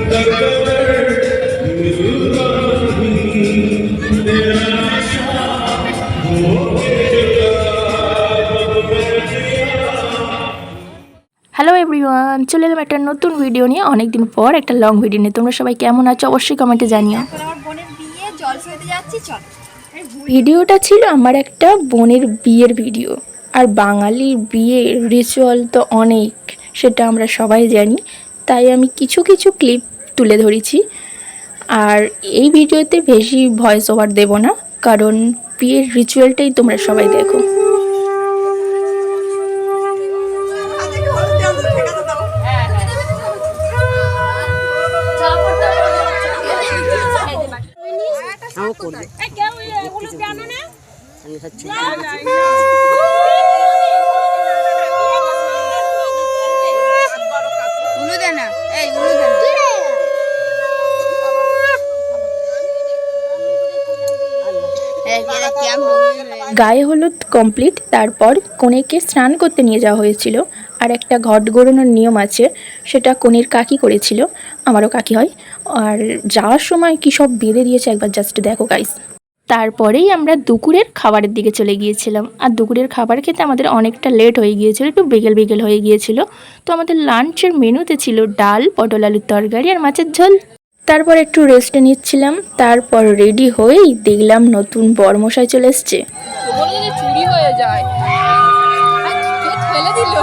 Hello everyone, চলে এলাম একটা নতুন ভিডিও নিয়ে। অনেকদিন পর একটা লং ভিডিও নিয়ে। তোমরা সবাই কেমন আছো অবশ্যই কমেন্টে জানিও। ভিডিওটা ছিল আমার একটা বোনের বিয়ের ভিডিও। আর বাঙালির বিয়ের রিচুয়াল তো অনেক, সেটা আমরা সবাই জানি। তাই আমি কিছু কিছু ক্লিপ তুলে ধরেছি। আর এই ভিডিওতে বেশি ভয়েস ওভার দেব না, কারণ বিয়ের রিচুয়ালটাই তোমরা সবাই দেখো। গায়ে হলুদ কমপ্লিট, তারপর কনেকে স্নান করতে নিয়ে যাওয়া হয়েছিল। আর একটা ঘট গড়ানোর নিয়ম আছে, সেটা কনের কাকি করেছিল, আমারও কাকি হয়। আর যাওয়ার সময় কী সব বেঁধে দিয়েছে একবার জাস্ট দেখো গাইস। তারপরেই আমরা দুপুরের খাবারের দিকে চলে গিয়েছিলাম। আর দুপুরের খাবার খেতে আমাদের অনেকটা লেট হয়ে গিয়েছিল, একটু বিকেল বিকেল হয়ে গিয়েছিল। তো আমাদের লাঞ্চের মেনুতে ছিল ডাল, পটল আলুর তরকারি আর মাছের ঝোল। তারপর একটু রেস্ট নিচ্ছিলাম। তারপর রেডি হয়েই দেখলাম নতুন বরমশাই চলে এসছে। চুরি হয়ে যায়, ফেলে দিল।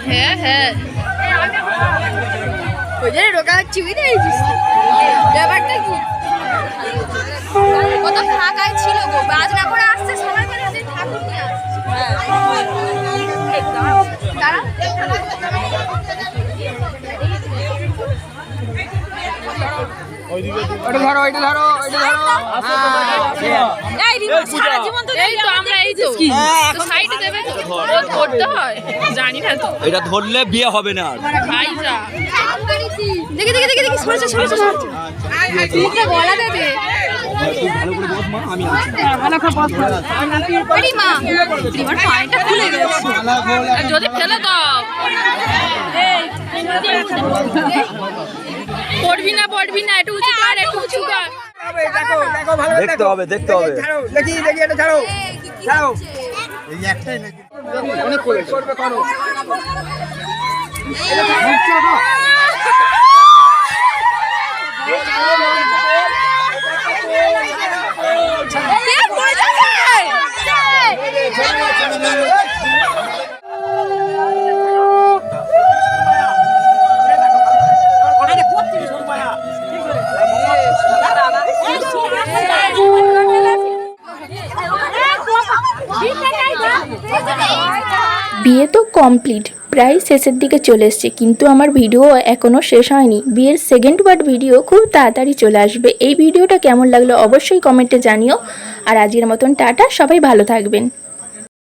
হ্যাঁ হ্যাঁ, ব্যাপারটা কি কত ফাঁকায় ছিল গো, বাজনা করে আসছে সবাই মিলে যে ঠাকুর নিয়ে আসছে। জানি না তো, এটা ধরলে বিয়ে হবে না। দেখি দেখি দেখি দেখি, সরেছে সরেছে সরেছে, মুখটা গলা দেবে। যদি ফেলে দাও, পড়বি না পড়বি না, একটু উঁচু কর একটু উঁচু কর। দেখতে হবে দেখতে হবে, দেখি দেখি এটা ছাড়ো ছাড়ো, এই একটাই নাকি অনেক করবে করো। বিয়ে তো কমপ্লিট, প্রায় শেষের দিকে চলে এসছে, কিন্তু আমার ভিডিও এখনও শেষ হয়নি। বিয়ের সেকেন্ড পার্ট ভিডিও খুব তাড়াতাড়ি চলে আসবে। এই ভিডিওটা কেমন লাগলো অবশ্যই কমেন্টে জানিও। আর আজকের মতন টাটা, সবাই ভালো থাকবেন।